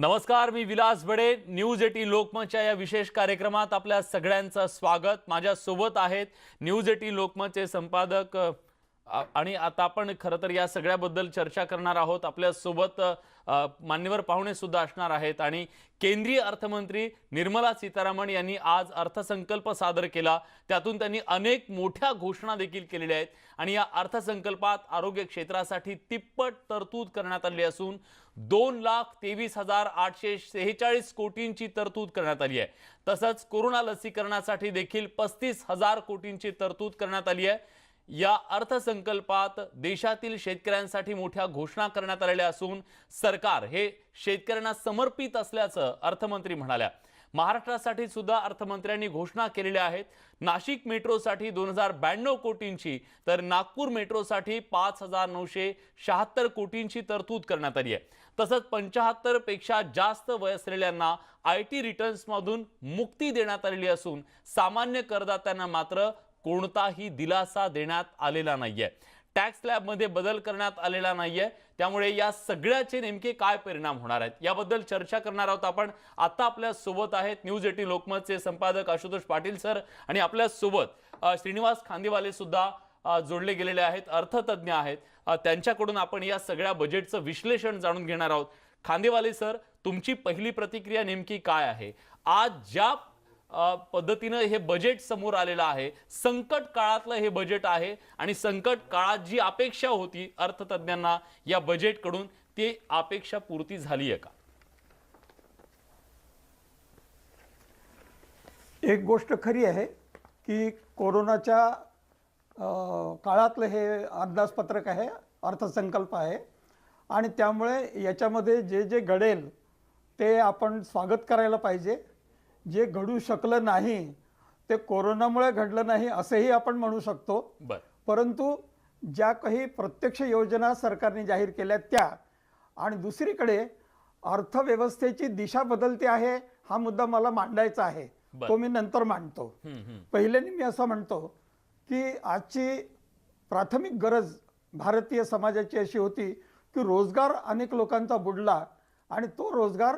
नमस्कार, मी विलास बडे. न्यूज 18 लोकमतच्या या विशेष कार्यक्रमात आपल्या सगळ्यांचं स्वागत. माझ्या सोबत आहेत न्यूज 18 लोकमतचे संपादक आणि आता आपण खरं तर या सगळ्याबद्दल चर्चा करणार आहोत. आपल्या सोबत मान्यवर पाहुणे सुद्धा असणार आहेत आणि केंद्रीय अर्थमंत्री निर्मला सीतारामन यांनी आज अर्थसंकल्प सादर केला. त्यातून त्यांनी अनेक मोठ्या घोषणा देखील केलेल्या आहेत आणि या अर्थसंकल्पात आरोग्य क्षेत्रासाठी तिप्पट तरतूद करण्यात आली असून 2,23,846 कोटींची तरतूद करण्यात आली आहे. तसंच कोरोना लसीकरणासाठी देखील 35,000 कोटींची तरतूद करण्यात आली आहे. या अर्थसंकल्पात देशातील शेतकऱ्यांसाठी मोठ्या घोषणा करण्यात आलेल्या असून सरकार हे शेतकऱ्यांना समर्पित असल्याचं अर्थमंत्री म्हणाल्या. महाराष्ट्रासाठी सुद्धा अर्थमंत्र्यांनी घोषणा केलेल्या आहेत. नाशिक मेट्रोसाठी 2,092 कोटींची तर नागपूर मेट्रोसाठी 5,976 कोटींची तरतूद करण्यात आली आहे. तसंच 75 पेक्षा जास्त वय असलेल्यांना IT रिटर्न्समधून मुक्ती देण्यात आलेली असून सामान्य करदात्यांना मात्र कोणताही दिलासा देण्यात आलेला नाहीये. टॅक्स स्लॅबमध्ये बदल करण्यात आलेला नाहीये. त्यामुळे या सगळ्याचे नेमके काय परिणाम होणार आहेत याबद्दल चर्चा करणार आहोत आपण. आता आपल्या सोबत आहेत न्यूज 18 लोकमतचे संपादक आशुतोष पाटील सर आणि आपल्या सोबत श्रीनिवास खांदेवाले सुद्धा जोडले गेलेले आहेत, अर्थतज्ञ आहेत. त्यांच्याकडून आपण या सगळ्या बजेटचं विश्लेषण जाणून घेणार आहोत. खांदेवाले सर, तुमची पहिली प्रतिक्रिया नेमकी काय आहे? आज ज्या पद्धतीने हे बजेट समोर आलेलं आहे, संकट काळातलं हे बजेट आहे आणि संकट काळात जी अपेक्षा होती अर्थतज्ञांना या बजेटकडून, ती अपेक्षा पूर्ती झाली आहे का? एक गोष्ट खरी आहे की कोरोनाच्या काळातलं हे अंदाजपत्रक आहे, अर्थसंकल्प आहे आणि त्यामुळे याच्यामध्ये जे जे घडेल ते आपण स्वागत करायला पाहिजे. जे घडू शकलं नाही ते कोरोनामुळे घडलं नाही असंही आपण म्हणू शकतो. परंतु ज्या काही प्रत्यक्ष योजना सरकारने जाहीर केल्या त्या आणि दुसरीकडे अर्थव्यवस्थेची दिशा बदलते आहे, हा मुद्दा मला मांडायचा आहे. तो मी नंतर मांडतो. पहिल्याने मी असं म्हणतो की आजची प्राथमिक गरज भारतीय समाजाची अशी होती की रोजगार अनेक लोकांचा बुडला आणि तो रोजगार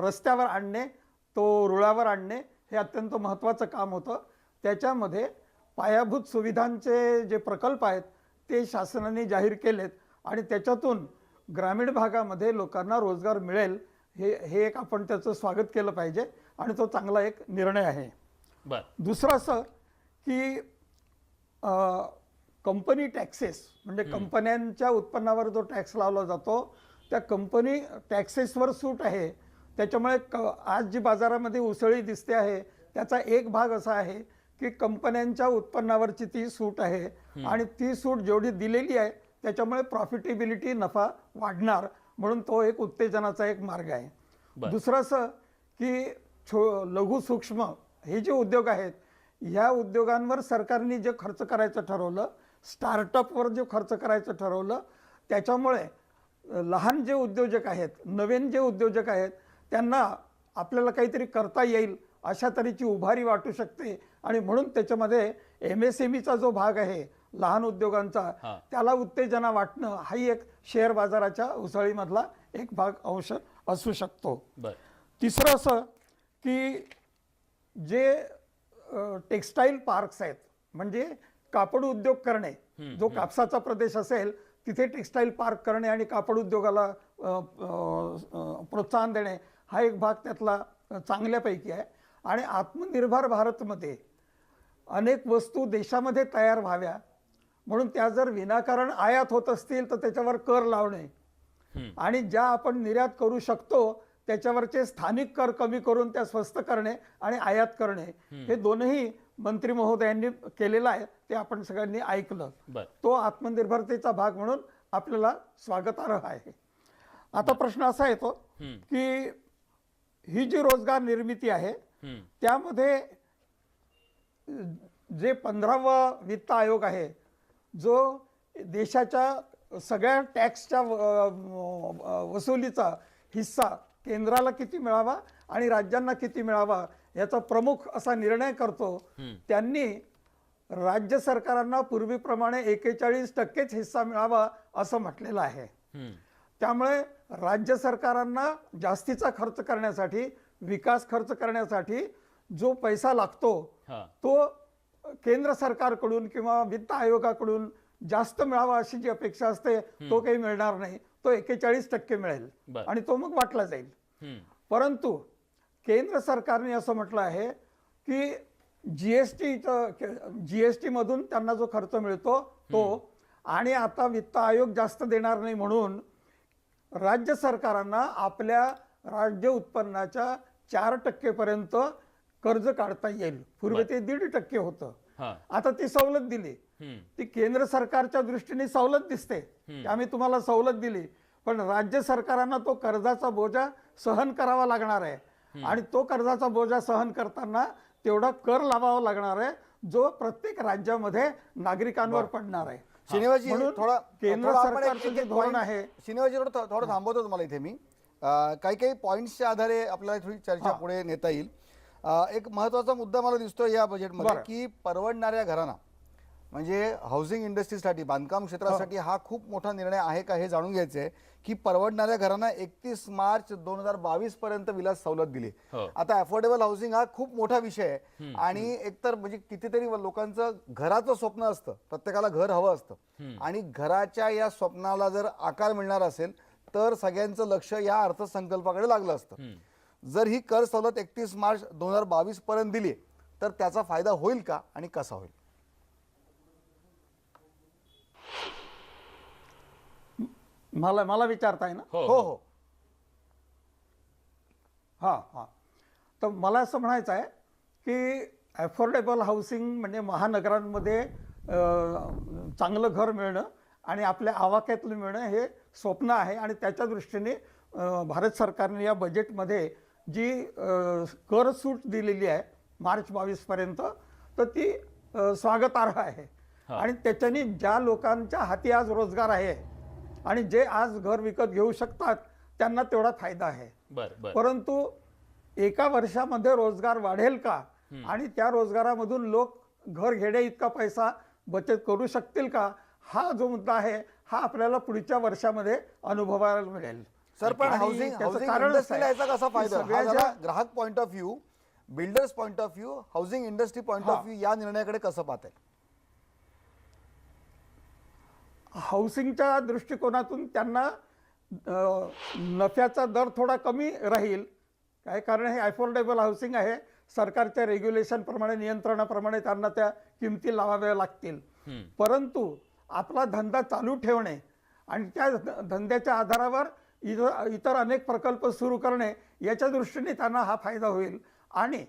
रस्त्यावर आणणे, तो रुळावर आणणे हे अत्यंत महत्त्वाचं काम होतं. त्याच्यामध्ये पायाभूत सुविधांचे जे प्रकल्प आहेत ते शासनाने जाहीर केलेत आणि त्याच्यातून ग्रामीण भागामध्ये लोकांना रोजगार मिळेल हे एक आपण त्याचं स्वागत केलं पाहिजे आणि तो चांगला एक निर्णय आहे. दुसरं असं की कंपनी टॅक्सेस म्हणजे कंपन्यांच्या उत्पन्नावर जो टॅक्स लावला जातो त्या कंपनी टॅक्सेसवर सूट आहे. त्याच्यामुळे आज जी बाजारामध्ये उसळी दिसते आहे त्याचा एक भाग असा आहे की कंपन्यांच्या उत्पन्नावरची ती सूट आहे आणि ती सूट जेवढी दिलेली आहे त्याच्यामुळे प्रॉफिटेबिलिटी, नफा वाढणार, म्हणून तो एक उत्तेजनाचा एक मार्ग आहे. दुसरं असं की लघु सूक्ष्म हे जे उद्योग आहेत ह्या उद्योगांवर सरकारने जे खर्च करायचं ठरवलं, स्टार्टअपवर जे खर्च करायचं ठरवलं, त्याच्यामुळे लहान जे उद्योजक आहेत, नवीन जे उद्योजक आहेत त्यांना आपल्याला काहीतरी करता येईल अशा तऱ्हेची उभारी वाटू शकते आणि म्हणून त्याच्यामध्ये MSMEचा जो भाग आहे लहान उद्योगांचा त्याला उत्तेजना वाटणं हाही एक शेअर बाजाराच्या उसळीमधला एक भाग अंश असू शकतो. तिसरं असं की जे टेक्स्टाईल पार्क्स आहेत म्हणजे कापड उद्योग करणे, जो कापसाचा प्रदेश असेल तिथे टेक्स्टाईल पार्क करणे आणि कापड उद्योगाला प्रोत्साहन देणे हा एक भाग त्यातला चांगल्यापैकी आहे. आणि आत्मनिर्भर भारतमध्ये अनेक वस्तू देशामध्ये तयार व्हाव्या म्हणून त्या जर विनाकारण आयात होत असतील तर त्याच्यावर कर लावणे आणि ज्या आपण निर्यात करू शकतो त्याच्यावरचे स्थानिक कर कमी करून त्या स्वस्त करणे आणि आयात करणे हे दोनही मंत्री महोदयांनी केलेलं आहे. ते आपण सगळ्यांनी ऐकलं. तो आत्मनिर्भरतेचा भाग म्हणून आपल्याला स्वागतार्ह आहे. आता प्रश्न असा येतो की ही जी रोजगार निर्मिती आहे त्यामध्ये जे 15वा वित्त आयोग आहे जो देशाच्या सगळ्या टॅक्सच्या वसुलीचा हिस्सा केंद्राला किती मिळावा आणि राज्यांना किती मिळावा याचा प्रमुख असा निर्णय करतो, त्यांनी राज्य सरकारांना पूर्वीप्रमाणे 41% हिस्सा मिळावा असं म्हटलेलं आहे. त्यामुळे राज्य सरकारांना जास्तीचा खर्च करण्यासाठी, विकास खर्च करण्यासाठी जो पैसा लागतो हा तो केंद्र सरकारकडून किंवा वित्त आयोगाकडून जास्त मिळावा अशी जी अपेक्षा असते तो काही मिळणार नाही. तो 41% मिळेल बर. आणि तो मग वाटला जाईल. हम्म. परंतु केंद्र सरकारने असं म्हटलं आहे की जीएसटी मधून त्यांना जो खर्च मिळतो तो, आणि आता वित्त आयोग जास्त देणार नाही म्हणून राज्य सरकारांना आपल्या राज्य उत्पन्नाच्या 4% पर्यंत कर्ज काढता येईल. पूर्वी ते 1.5% होतं, हा आता ती सवलत दिली. हम्म. ती केंद्र सरकारच्या दृष्टीने सवलत दिसते की आम्ही तुम्हाला सवलत दिली, पण राज्य सरकारांना तो कर्जाचा बोजा सहन करावा लागणार आहे आणि तो कर्जाचा बोजा सहन करताना तेवढा कर लावावा लागणार आहे जो प्रत्येक राज्यामध्ये नागरिकांवर पडणार आहे. श्रीनिवासजी म्हणून थोडा केंद्र थोडा आपण सरकारचं एक- जे एक धोरण point- आहे, श्रीनिवासजी थोडं थांबवतो तुम्हाला इथे मी. काही काही पॉईंट्सच्या आधारे आपल्याला थोडी चर्चा पुढे नेता येईल. एक महत्त्वाचा मुद्दा मला दिसतोय या बजेटमध्ये बरं. की परवडणाऱ्या घरांना म्हणजे हाऊसिंग इंडस्ट्रीसाठी, बांधकाम क्षेत्रासाठी हा खूप मोठा निर्णय आहे का हे जाणून घ्यायचं आहे की परवडणाऱ्या घरांना 31 मार्च 2022 पर्यंत विलास सवलत दिली. हो. आता अफोर्डेबल हाऊसिंग हा खूप मोठा विषय आहे आणि एकतर म्हणजे कितीतरी लोकांचं घराचं स्वप्न असतं, प्रत्येकाला घर हवं असतं आणि घराच्या या स्वप्नाला जर आकार मिळणार असेल तर सगळ्यांचं लक्ष या अर्थसंकल्पाकडे लागलं असतं. जर ही कर सवलत 31 मार्च 2022 पर्यंत दिली तर त्याचा फायदा होईल का आणि कसा होईल? मला विचारताय ना? हो हो हो हां हां. तर मला असं म्हणायचं आहे की अफोर्डेबल हाऊसिंग म्हणजे महानगरांमध्ये चांगलं घर मिळणं आणि आपल्या आवाक्यातलं मिळणं हे स्वप्न आहे आणि त्याच्या दृष्टीने भारत सरकारने या बजेटमध्ये जी कर सूट दिलेली आहे मार्च 22 पर्यंत, तर ती स्वागतार्ह आहे. आणि त्याच्याने ज्या लोकांच्या हाती आज रोजगार आहे आणि जे आज घर विकत घेऊ शकतात त्यांना तेवढा फायदा आहे. बर बर परंतु एका वर्षामध्ये रोजगार वाढेल का आणि त्या रोजगारामधून लोक घर घेण्या इतका पैसा बचत करू शकतील का, हा जो मुद्दा आहे हा आपल्याला पुढच्या वर्षामध्ये अनुभवायला मिळेल. सर, पण आणि हाऊसिंग त्याचं कारण असं इंडस्ट्रीला आहे याचा कसा की फायदा? हा सगळ्याच्या- झाला ग्राहक point of view, builders point of view, housing industry point of view या निर्णयाकडे कसं पाहताय? हाऊसिंगच्या दृष्टिकोनातून त्यांना नफ्याचा दर थोडा कमी राहील. काय कारण हे अफोर्डेबल हाऊसिंग आहे, सरकारच्या रेग्युलेशनप्रमाणे, नियंत्रणाप्रमाणे त्यांना त्या किमती लावाव्या लागतील. परंतु आपला धंदा चालू ठेवणे आणि त्या धंद्याच्या आधारावर इतर अनेक प्रकल्प सुरू करणे याच्या दृष्टीने त्यांना हा फायदा होईल. आणि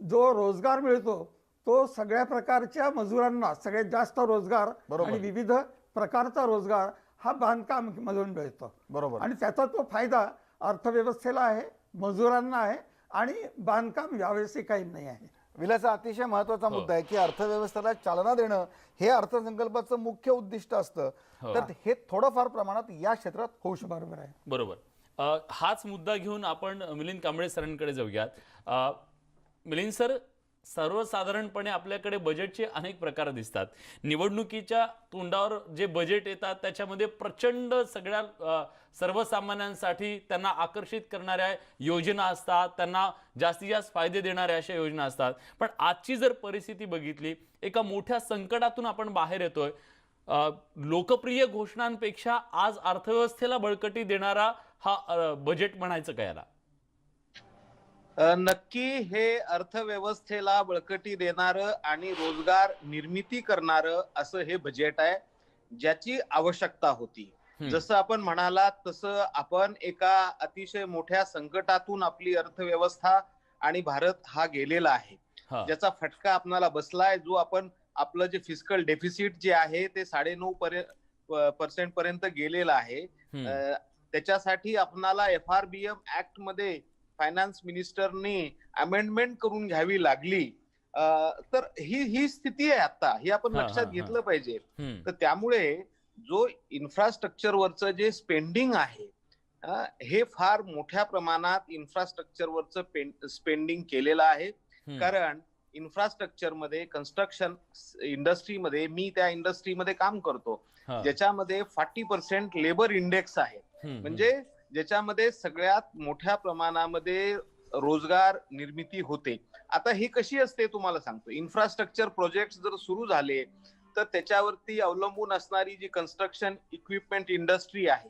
जो रोजगार मिळतो तो सगळ्या प्रकारच्या मजुरांना सगळ्यात जास्त रोजगार आणि विविध प्रकारचा रोजगार हा बांधकाम मधून मिळतो. बरोबर. आणि त्याचा तो फायदा अर्थव्यवस्थेला आहे, मजुरांना आहे आणि बांधकाम व्यावसायिकांनाही आहे. विलासा अतिशय महत्वाचा मुद्दा आहे की अर्थव्यवस्थेला चालना देणं हे अर्थसंकल्पाचं मुख्य उद्दिष्ट असतं. तर हे थोडंफार प्रमाणात या क्षेत्रात होऊ शकतं. बरोबर आहे. बरोबर. हाच मुद्दा घेऊन आपण मिलिंद कांबळे सरांकडे जाऊयात. मिलिंद सर, सर्वसाधारणपणे आपल्याकडे बजेटचे अनेक प्रकार दिसतात. निवडणुकीच्या तोंडावर जे बजेट येतात त्याच्यामध्ये प्रचंड सगळ्या सर्वसामान्यांसाठी त्यांना आकर्षित करणाऱ्या योजना असतात, त्यांना जास्तीत जास्त फायदे देणाऱ्या अशा योजना असतात. पण आजची जर परिस्थिती बघितली, एका मोठ्या संकटातून आपण बाहेर येतोय. लोकप्रिय घोषणांपेक्षा आज अर्थव्यवस्थेला बळकटी देणारा हा बजेट म्हणायचं का याला? नक्की हे अर्थव्यवस्थेला बळकटी देणारं आणि रोजगार निर्मिती करणारं असं हे बजेट आहे, ज्याची आवश्यकता होती. जसं आपण म्हणालात तसं आपण एका अतिशय मोठ्या संकटातून आपली अर्थव्यवस्था आणि भारत हा गेलेला आहे, ज्याचा फटका आपल्याला बसलाय. जो आपण आपलं जे फिस्कल डेफिसिट जे आहे ते 9.5% पर्यंत गेलेलं आहे. त्याच्यासाठी आपल्याला FRBM ऍक्ट मध्ये फायनान्स मिनिस्टरनी अमेंडमेंट करून घ्यावी लागली. तर ही स्थिती आहे आता, ही आपण लक्षात घेतलं पाहिजे. तर त्यामुळे जो इन्फ्रास्ट्रक्चरवरचं जे स्पेंडिंग आहे हे फार मोठ्या प्रमाणात इन्फ्रास्ट्रक्चरवरचं स्पेंडिंग केलेलं आहे. कारण इन्फ्रास्ट्रक्चर मध्ये, कन्स्ट्रक्शन इंडस्ट्रीमध्ये, मी त्या इंडस्ट्रीमध्ये काम करतो, ज्याच्यामध्ये 40% लेबर इंडेक्स आहे. म्हणजे ज्याच्यामध्ये सगळ्यात मोठ्या प्रमाणामध्ये रोजगार निर्मिती होते. आता ही कशी असते तुम्हाला सांगतो. इन्फ्रास्ट्रक्चर प्रोजेक्ट जर सुरू झाले तर त्याच्यावरती अवलंबून असणारी जी कन्स्ट्रक्शन इक्विपमेंट इंडस्ट्री आहे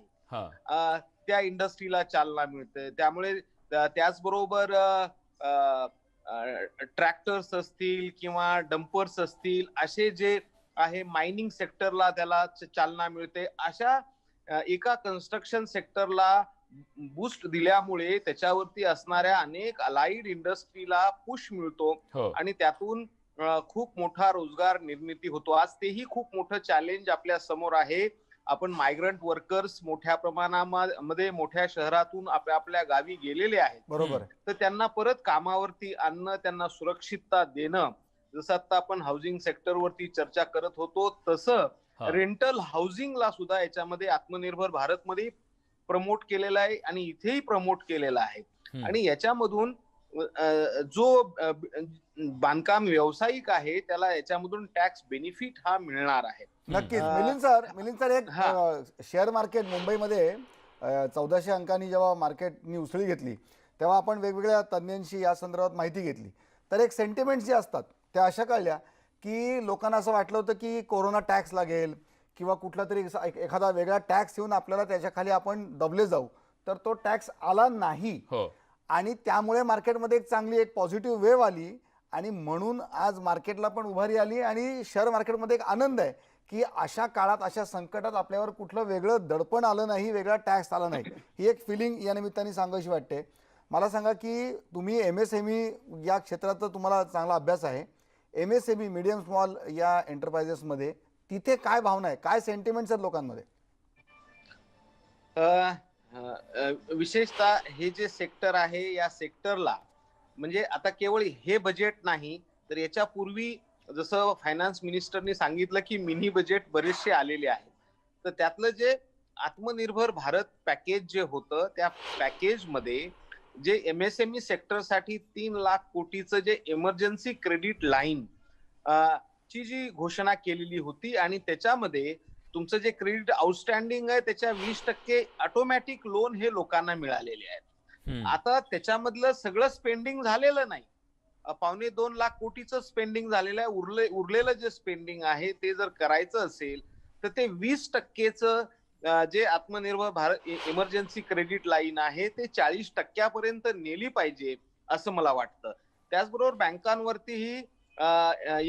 त्या इंडस्ट्रीला चालना मिळते. त्यामुळे त्याचबरोबर ट्रॅक्टर्स असतील किंवा डंपर्स असतील असे जे आहे मायनिंग सेक्टरला त्याला चालना मिळते. अशा एका कन्स्ट्रक्शन सेक्टरला बूस्ट दिल्यामुळे त्याच्यावरती असणाऱ्या अनेक अलाइड इंडस्ट्रीला पुश मिळतो आणि त्यातून खूप मोठा रोजगार निर्मिती होतो. आज तेही खूप मोठं चॅलेंज आपल्या समोर आहे. आपण मायग्रंट वर्कर्स मोठ्या प्रमाणामध्ये मोठ्या शहरातून आपल्या गावी गेलेले आहेत. बरोबर. तर त्यांना परत कामावरती आणणं, त्यांना सुरक्षितता देणं, जसं आता आपण हाऊसिंग सेक्टरवरती चर्चा करत होतो तसं रेंटल हाऊसिंगला सुद्धा याच्यामध्ये आत्मनिर्भर भारतमध्ये प्रमोट केलेला आहे आणि इथेही प्रमोट केलेला आहे. आणि याच्यामधून जो बांधकाम व्यावसायिक आहे त्याला याच्यामधून टॅक्स बेनिफिट हा मिळणार आहे. नक्कीच. मिलिंद सर एक शेअर मार्केट मुंबईमध्ये 1400 अंकांनी जेव्हा मार्केटनी उसळी घेतली तेव्हा आपण वेगवेगळ्या तज्ञांशी या संदर्भात माहिती घेतली. तर एक सेंटिमेंट जे असतात त्या अशा कळल्या की लोकांना असं वाटलं होतं की कोरोना टॅक्स लागेल किंवा कुठला तरी एखादा वेगळा टॅक्स येऊन आपल्याला त्याच्याखाली आपण दबले जाऊ. तर तो टॅक्स आला नाही आणि त्यामुळे मार्केटमध्ये एक चांगली एक पॉझिटिव्ह वेव्ह आली आणि म्हणून आज मार्केटला पण उभारी आली आणि शेअर मार्केटमध्ये एक आनंद आहे की अशा काळात अशा संकटात आपल्यावर कुठलं वेगळं दडपण आलं नाही, वेगळा टॅक्स आला नाही. ही एक फिलिंग या निमित्ताने सांगायची वाटते. मला सांगा की तुम्ही MSME या क्षेत्रात तुम्हाला चांगला अभ्यास आहे. MSME मीडियम स्मॉल या एंटरप्राइजेसमध्ये तिथे काय भावना आहे, काय सेंटिमेंट्स आहेत लोकांमध्ये? विशेषतः हे जे सेक्टर आहे या सेक्टरला म्हणजे आता केवळ हे बजेट नाही तर याच्या पूर्वी जसं फायनान्स मिनिस्टरनी सांगितलं की मिनी बजेट बरेचसे आलेले आहेत. तर त्यातलं जे आत्मनिर्भर भारत पॅकेज जे होतं त्या पॅकेजमध्ये जे MSME सेक्टरसाठी 3 लाख कोटीचं जे इमर्जन्सी क्रेडिट लाईन ची जी घोषणा केलेली होती आणि त्याच्यामध्ये तुमचं जे क्रेडिट आउटस्टँडिंग आहे त्याच्या 20% ऑटोमॅटिक लोन हे लोकांना मिळालेले आहेत. आता त्याच्यामधलं सगळं स्पेंडिंग झालेलं नाही. 2.25 लाख कोटीचं स्पेंडिंग झालेलं आहे. उरलेलं जे स्पेंडिंग आहे ते जर करायचं असेल तर ते 20%चं जे आत्मनिर्भर भारत इमर्जन्सी क्रेडिट लाईन आहे ते 40% नेली पाहिजे असं मला वाटतं. त्याचबरोबर बँकांवरतीही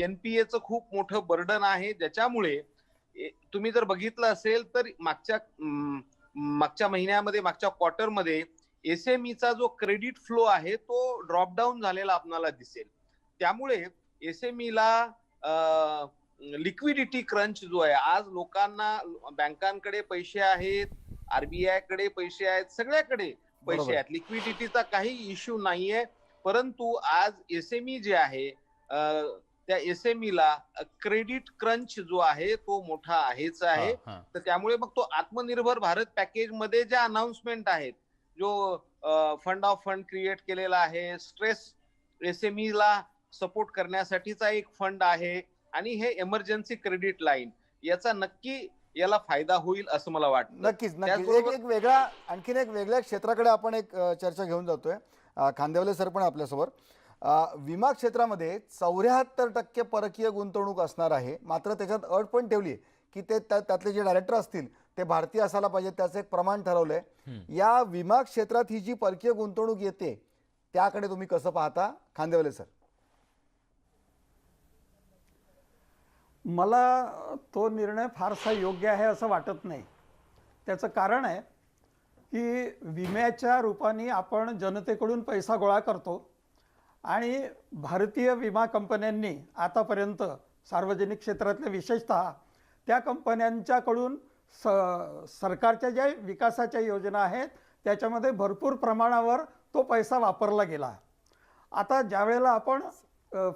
NPAचं खूप मोठं बर्डन आहे ज्याच्यामुळे तुम्ही जर बघितलं असेल तर मागच्या महिन्यामध्ये मागच्या क्वार्टरमध्ये SMEचा जो क्रेडिट फ्लो आहे तो ड्रॉप डाऊन झालेला आपल्याला दिसेल. त्यामुळे SMEला लिक्विडिटी क्रंच जो आहे आज लोकांना बँकांकडे पैसे आहेत, RBI कडे पैसे आहेत, सगळ्याकडे पैसे आहेत. लिक्विडिटीचा काही इश्यू नाहीये. परंतु आज SME जे आहे त्या SMEला क्रेडिट क्रंच जो आहे तो मोठा आहेच आहे. तर त्यामुळे मग तो आत्मनिर्भर भारत पॅकेज मध्ये ज्या अनाउन्समेंट आहेत जो फंड ऑफ फंड क्रिएट केलेला आहे, स्ट्रेस SMEला सपोर्ट करण्यासाठीचा एक फंड आहे आणि हे इमर्जन्सी क्रेडिट लाईन याचा नक्की याला फायदा होईल असं मला वाटतं. नक्कीच. एक वेगळा आणखीन एक वेगळ्या क्षेत्राकडे आपण एक चर्चा घेऊन जातोय. खांदेवाले सर पण आपल्यासोबत. विमा क्षेत्रामध्ये 74% परकीय गुंतवणूक असणार आहे. मात्र त्याच्यात अट पण ठेवली की ते त्यातले जे डायरेक्टर असतील ते भारतीय असायला पाहिजे, त्याचं एक प्रमाण ठरवलंय. या विमा क्षेत्रात ही जी परकीय गुंतवणूक येते त्याकडे तुम्ही कसं पाहता खांदेवाले सर? मला तो निर्णय फारसा योग्य आहे असं वाटत नाही. त्याचं कारण आहे की विम्याच्या रूपाने आपण जनतेकडून पैसा गोळा करतो आणि भारतीय विमा कंपन्यांनी आतापर्यंत सार्वजनिक क्षेत्रातल्या विशेषतः त्या कंपन्यांच्याकडून सरकारच्या ज्या विकासाच्या योजना आहेत त्याच्यामध्ये भरपूर प्रमाणावर तो पैसा वापरला गेला. आता ज्या वेळेला आपण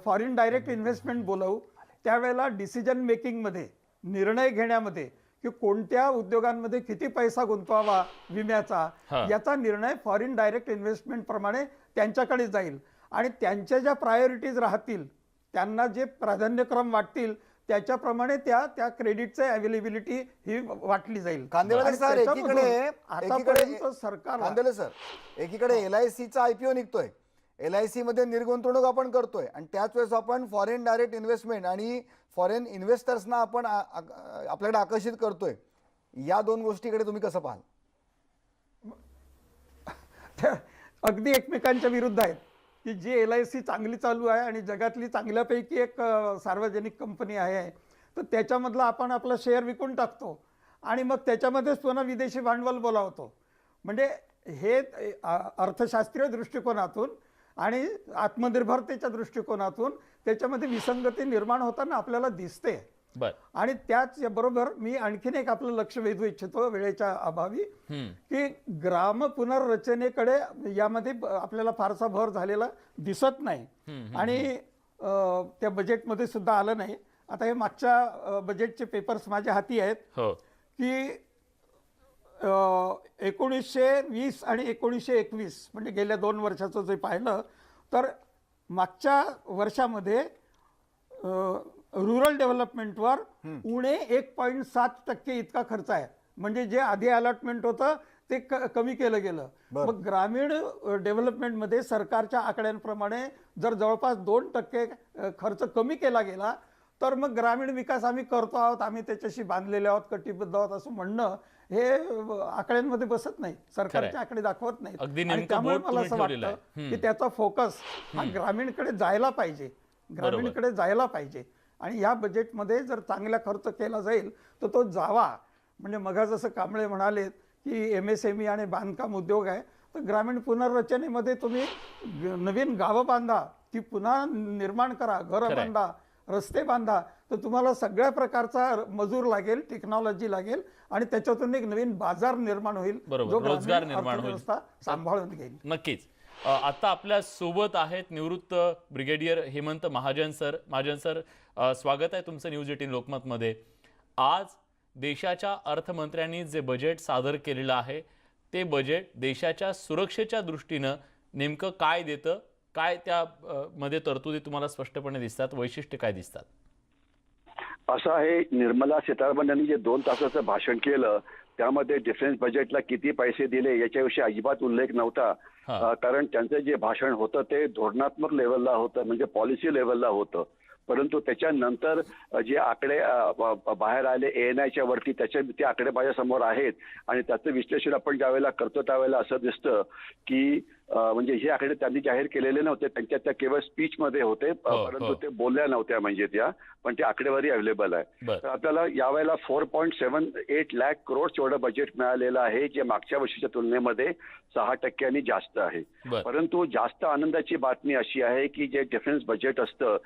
फॉरेन डायरेक्ट इन्व्हेस्टमेंट बोलवू त्यावेळेला डिसिजन मेकिंगमध्ये, निर्णय घेण्यामध्ये की कोणत्या उद्योगांमध्ये किती पैसा गुंतवावा विम्याचा याचा निर्णय फॉरेन डायरेक्ट इन्व्हेस्टमेंट प्रमाणे त्यांच्याकडे जाईल आणि त्यांच्या ज्या प्रायोरिटीज राहतील, त्यांना जे प्राधान्यक्रम वाटतील त्याच्याप्रमाणे त्या क्रेडिटचे अवेलेबिलिटी ही वाटली जाईल. कांदेवाले आणि सर, त्याच्यामधून आतापर्यंत सरकार कांदेले सर, एकीकडे LICचा IPO निघतोय, LIC मध्ये निर्गुंतवणूक आपण करतोय, आणि त्याच वेळेस आपण फॉरेन डायरेक्ट इन्व्हेस्टमेंट आणि फॉरेन इन्व्हेस्टर्सना आपण आपल्याकडे आकर्षित करतोय. या दोन गोष्टीकडे तुम्ही कसं पाहाल? त्या अगदी एकमेकांच्या विरुद्ध आहेत की जी LIC चांगली चालू आहे आणि जगातली चांगल्यापैकी एक सार्वजनिक कंपनी आहे, तर त्याच्यामधला आपण आपला शेअर विकून टाकतो आणि मग त्याच्यामध्येच पुन्हा विदेशी भांडवल बोलावतो. म्हणजे हे अर्थशास्त्रीय दृष्टिकोनातून आणि आत्मनिर्भरतेच्या दृष्टिकोनातून त्याच्यामध्ये विसंगती निर्माण होताना आपल्याला दिसते. आणि त्याच बरोबर मी आणखीन एक आपलं लक्ष वेधू इच्छितो वेळेच्या अभावी, की ग्राम पुनर्रचनेकडे यामध्ये आपल्याला फारसा भर झालेला दिसत नाही आणि त्या बजेटमध्ये सुद्धा आलं नाही. आता हे मागच्या बजेटचे पेपर्स माझ्या हाती आहेत की 1920 आणि 1921 म्हणजे गेल्या 2 वर्षाचं जे पाहिलं तर मागच्या वर्षामध्ये रूरल डेव्हलपमेंटवर उणे 1.7% इतका खर्च आहे. म्हणजे जे आधी अलॉटमेंट होतं ते कमी केलं गेलं. मग ग्रामीण डेव्हलपमेंटमध्ये सरकारच्या आकड्यांप्रमाणे जर जवळपास 2% खर्च कमी केला गेला तर मग ग्रामीण विकास आम्ही करतो आहोत, आम्ही त्याच्याशी बांधलेले आहोत, कटिबद्ध आहोत असं म्हणणं हे आकड्यांमध्ये बसत नाही, सरकारचे आकडे दाखवत नाहीत. आणि त्यामुळे मला असं वाटतं की त्याचा फोकस हा ग्रामीणकडे जायला पाहिजे, ग्रामीणकडे जायला पाहिजे. आणि या बजेटमध्ये जर चांगला खर्च केला जाईल तर तो जावा. म्हणजे मग जसं कांबळे म्हणाले की MSME आणि बांधकाम उद्योग आहे, तर ग्रामीण पुनर्रचनेमध्ये तुम्ही नवीन गावं बांधा, ती पुन्हा निर्माण करा, घरं बांधा, रस्ते बांधा, तर तुम्हाला सगळ्या प्रकारचा मजूर लागेल, टेक्नॉलॉजी लागेल आणि त्याच्यातून एक नवीन बाजार निर्माण होईल जो रोजगार निर्माण होईल, सांभाळून घेईल. नक्कीच. आता आपल्या सोबत आहेत निवृत्त brigadier Hemant Mahajan sir. Mahajan sir, स्वागत आहे तुमचं न्यूज 18 लोकमत मध्ये. आज देशाच्या अर्थमंत्र्यांनी जे बजेट सादर केलेलं आहे ते बजेट देशाच्या सुरक्षेच्या दृष्टीनं नेमकं काय देतं, काय त्या मध्ये तरतुदी तुम्हाला स्पष्टपणे दिसतात, वैशिष्ट्य काय दिसतात? असं आहे, निर्मला सीतारामन यांनी जे 2 तासाचं भाषण केलं त्यामध्ये डिफेन्स बजेटला किती पैसे दिले याच्याविषयी अजिबात उल्लेख नव्हता. कारण त्यांचं जे भाषण होतं ते धोरणात्मक लेवलला होतं, म्हणजे पॉलिसी लेवलला होतं. परंतु त्याच्यानंतर जे आकडे बाहेर आले ANIच्या वरती, ते आकडे माझ्यासमोर आहेत आणि त्याचं विश्लेषण आपण ज्यावेळेला करतो त्यावेळेला असं दिसतं की म्हणजे हे आकडे त्यांनी जाहीर केलेले नव्हते, त्यांच्या त्या केवळ स्पीचमध्ये होते, परंतु ते बोलल्या नव्हत्या म्हणजे त्या, पण ती आकडेवारी अवेलेबल आहे. तर आपल्याला यावेळेला 4.78 लाख करोड एवढं बजेट मिळालेलं आहे, जे मागच्या वर्षीच्या तुलनेमध्ये 6% जास्त आहे. परंतु जास्त आनंदाची बातमी अशी आहे की जे डिफेन्स बजेट असतं,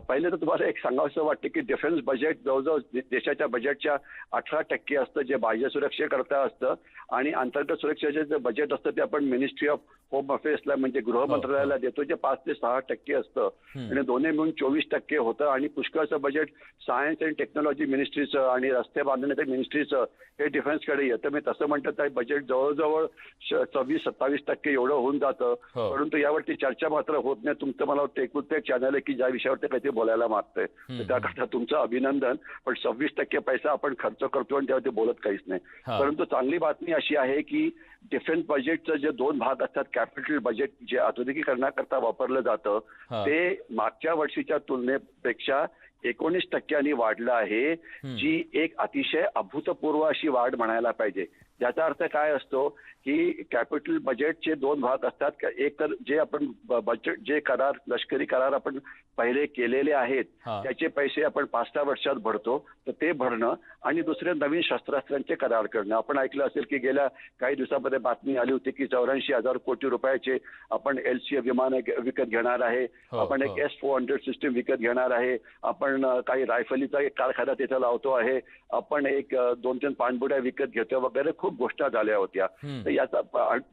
पहिले तर तुम्हाला एक सांगावंसं वाटतं की डिफेन्स बजेट जवळजवळ देशाच्या बजेटच्या 18% असतं, जे बाह्य सुरक्षेकरता असतं, आणि अंतर्गत सुरक्षेचे जे बजेट असतं ते आपण मिनिस्ट्री ऑफ होम अफेअर्सला म्हणजे गृह मंत्रालयाला देतो, जे 5 ते 6% असतं, आणि दोन्ही मिळून 24% होतं. आणि पुष्कळचं बजेट सायन्स अँड टेक्नॉलॉजी मिनिस्ट्रीचं आणि रस्ते बांधण्याच्या मिनिस्ट्रीचं हे डिफेन्सकडे येतं. मी तसं म्हणतं तर बजेट जवळजवळ 26-27% एवढं होऊन जातं. परंतु यावरती चर्चा मात्र होत नाही. तुमचं मला वाटतं एकुलते एक चॅनल आहे की ज्या विषयावरती काहीतरी बोलायला मागतंय, त्याकरता तुमचं अभिनंदन. पण 26% पैसा आपण खर्च करतो आणि त्यावरती बोलत काहीच नाही. परंतु चांगली बातमी अशी आहे की डिफेन्स बजेटचं जे 2 भाग असतात, कॅपिटल बजेट जे आधुनिकीकरणाकरता वापरलं जातं ते मागच्या वर्षीच्या तुलनेपेक्षा 19% वाढलं आहे, जी एक अतिशय अभूतपूर्व अशी वाढ म्हणायला पाहिजे. याचा अर्थ काय असतो की कॅपिटल बजेटचे 2 भाग असतात. एक तर जे आपण बजेट जे करार, लष्करी करार आपण पहिले केलेले आहेत त्याचे पैसे आपण 5-6 वर्षात भरतो, तर ते भरणं, आणि दुसरे नवीन शस्त्रास्त्रांचे करार करणं. आपण ऐकलं असेल की गेल्या काही दिवसामध्ये बातमी आली होती की 84,000 कोटी रुपयाचे आपण LCA विमानं विकत घेणार आहे, आपण एक S-400 सिस्टीम विकत घेणार आहे, आपण काही रायफलीचा एक कारखाना तिथे लावतो आहे, आपण एक 2-3 पाणबुड्या विकत घेतो वगैरे खूप गोष्टी झाल्या होत्या. तर याचा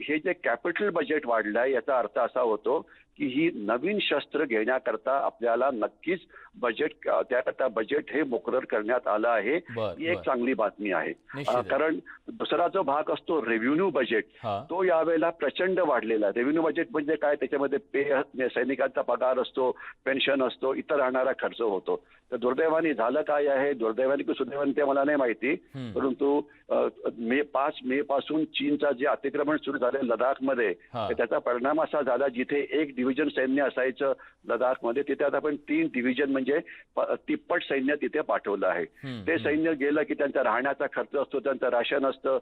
हे जे कॅपिटल बजेट वाढलंय याचा अर्थ असा होतो की ही नवीन शस्त्र घेण्याकरता आपल्याला नक्कीच बजेट, त्याकरता बजेट हे मुकरर करण्यात आलं आहे. ही एक चांगली बातमी आहे. निश्चितच. कारण दुसरा जो भाग असतो रेव्हेन्यू बजेट, हा. तो यावेळेला प्रचंड वाढलेला आहे. रेव्हेन्यू बजेट म्हणजे काय, त्याच्यामध्ये सैनिकांचा पगार असतो, पेन्शन असतो, इतर राहणारा खर्च होतो. तर दुर्दैवाने झालं काय आहे, दुर्दैवाने की सुदैवाने ते मला नाही माहिती, परंतु 5 मे पासून चीनचा जे अतिक्रमण सुरू झालं लडाखमध्ये, हा. त्याचा परिणाम असा झाला जिथे 1 डिव्हिजन सैन्य असायचं लडाखमध्ये, तिथे आता आपण 3 डिव्हिजन म्हणजे तिप्पट सैन्य तिथे पाठवलं आहे. ते सैन्य गेलं की त्यांचा राहण्याचा खर्च असतो, त्यांचं राशन असतं,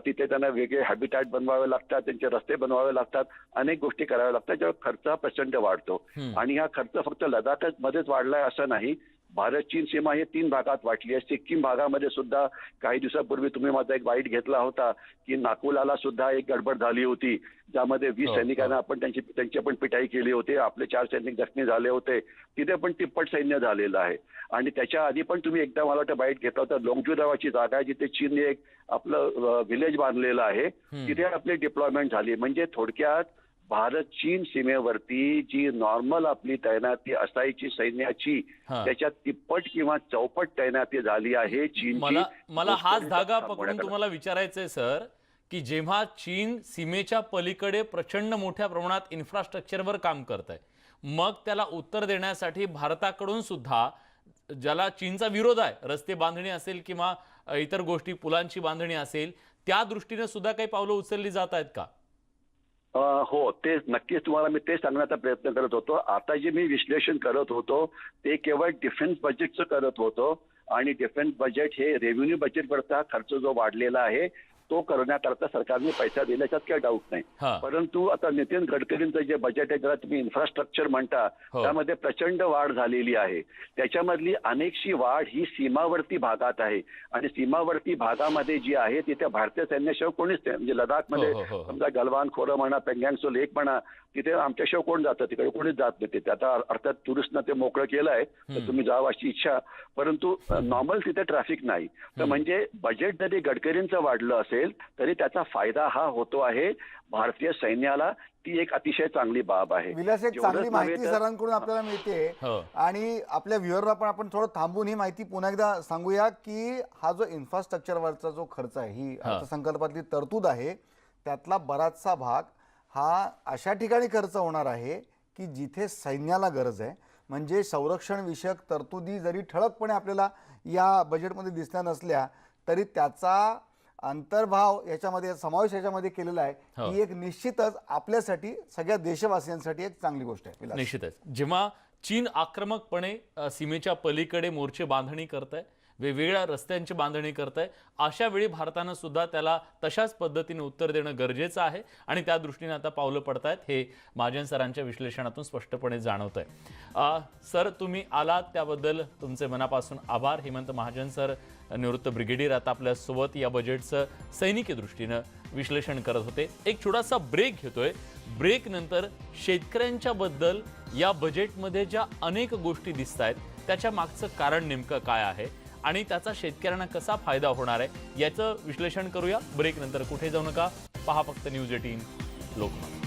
तिथे त्यांना वेगळे हॅबिटॅट बनवावे लागतात, त्यांचे रस्ते बनवावे लागतात, अनेक गोष्टी कराव्या लागतात, ज्यामुळे खर्च हा प्रचंड वाढतो. आणि हा खर्च फक्त लडाखमध्येच वाढलाय असं नाही. भारत चीन सीमा हे 3 भागात वाटली आहे. सिक्कीम भागामध्ये सुद्धा काही दिवसापूर्वी तुम्ही माझा एक बाईट घेतला होता की नाकुलाला सुद्धा एक गडबड झाली होती, ज्यामध्ये 20 सैनिकांना आपण त्यांची पण पिटाई केली होती, आपले 4 सैनिक जखमी झाले होते. तिथे पण तिप्पट सैन्य झालेलं आहे. आणि त्याच्या आधी पण तुम्ही एकदा मला वाटतं बाईट घेतला होता, लोंगजू नावाची जागा आहे जिथे चीनने एक आपलं विलेज बांधलेलं आहे, तिथे आपली डिप्लॉयमेंट झाली. म्हणजे थोडक्यात भारत चीन सीमेवरती जी नॉर्मल आपली तैनाती असायची सैन्याची, त्याच्यात तिप्पट किंवा चौपट तैनाती झाली आहे चीनची. मला हाच धागा पकडून तुम्हाला विचारायचंय सर, की जेव्हा चीन सीमेच्या पलीकडे प्रचंड मोठ्या प्रमाणात इन्फ्रास्ट्रक्चरवर काम करत आहे, मग त्याला उत्तर देण्यासाठी भारताकडून सुद्धा, ज्याला चीनचा विरोध आहे, रस्ते बांधणी असेल किंवा इतर गोष्टी, पुलांची बांधणी असेल, त्या दृष्टीने सुद्धा काही पावलं उचलली जात आहेत का? हो, ते नक्कीच तुम्हाला मी ते सांगण्याचा प्रयत्न करत होतो. आता जे मी विश्लेषण करत होतो ते केवळ डिफेन्स बजेटचं करत होतो, आणि डिफेन्स बजेट हे रेव्हेन्यू बजेटवरचा खर्च जो वाढलेला आहे तो करण्याकरता सरकारने पैसा दिला, याच्यात काही डाऊट नाही. परंतु आता नितीन गडकरींचं जे बजेट आहे, ज्याला तुम्ही इन्फ्रास्ट्रक्चर म्हणता, त्यामध्ये प्रचंड वाढ झालेली आहे. त्याच्यामधली अनेकशी वाढ ही सीमावर्ती भागात आहे, आणि सीमावर्ती भागामध्ये जी आहे तिथे भारतीय सैन्याशिवाय कोणीच नाही. म्हणजे लडाखमध्ये समजा गलवान खोरं म्हणा, पेंगँगसो लेक म्हणा, तिथे आमच्याशिवाय कोण जातं, तिकडे कोणीच जात नाही तिथे. आता अर्थात टुरिस्टनं ते मोकळं केलं आहे, तर तुम्ही जावं अशी इच्छा, परंतु नॉर्मल तिथे ट्रॅफिक नाही. तर म्हणजे बजेट जरी गडकरींचं वाढलं असेल तरी त्याचा फायदा हा होतो आहे भारतीय सैन्याला. ती एक अतिशय चांगली बाब आहे. विलास, एक चांगली माहिती सरांकडून आपल्याला मिळते, आणि आपल्या व्ह्युअरला पण आपण थोडं थांबून ही माहिती पुन्हा एकदा सांगूया की हा जो इन्फ्रास्ट्रक्चरवरचा जो खर्च आहे, ही अर्थसंकल्पातली तरतूद आहे, त्यातला बराचसा भाग हा अशा ठिकाणी खर्च होणार आहे की जिथे सैन्याला गरज आहे. म्हणजे संरक्षण विषयक तरतुदी जरी ठळकपणे आपल्याला या बजेटमध्ये दिसल्या नसल्या तरी त्याचा अंतर्भाव याच्यामध्ये, समावेश याच्यामध्ये केलेला आहे. ही एक निश्चितच आपल्यासाठी, सगळ्या देशवासियांसाठी एक चांगली गोष्ट आहे. निश्चितच जेव्हा चीन आक्रमकपणे सीमेच्या पलीकडे मोर्चे बांधणी करत आहे, वेगवेगळ्या रस्त्यांची बांधणी करत आहे, अशा वेळी भारतानं सुद्धा त्याला तशाच पद्धतीने उत्तर देणं गरजेचं आहे, आणि त्या दृष्टीने आता पावलं पडतायत हे महाजन सरांच्या विश्लेषणातून स्पष्टपणे जाणवत आहे. सर, तुम्ही आलात त्याबद्दल तुमचे मनापासून आभार. हेमंत महाजन सर, निवृत्त ब्रिगेडियर, आता आपल्यासोबत या बजेटचं सैनिकी दृष्टीनं विश्लेषण करत होते. एक छोटासा ब्रेक घेतोय. ब्रेक नंतर शेतकऱ्यांच्या बद्दल या बजेटमध्ये ज्या अनेक गोष्टी दिसत आहेत त्याच्या मागचं कारण नेमकं काय आहे आणि त्याचा शेतकऱ्यांना कसा फायदा होणार आहे याचं विश्लेषण करूया. ब्रेक नंतर कुठे जाऊ नका, पहा फक्त न्यूज 18 लोकमत.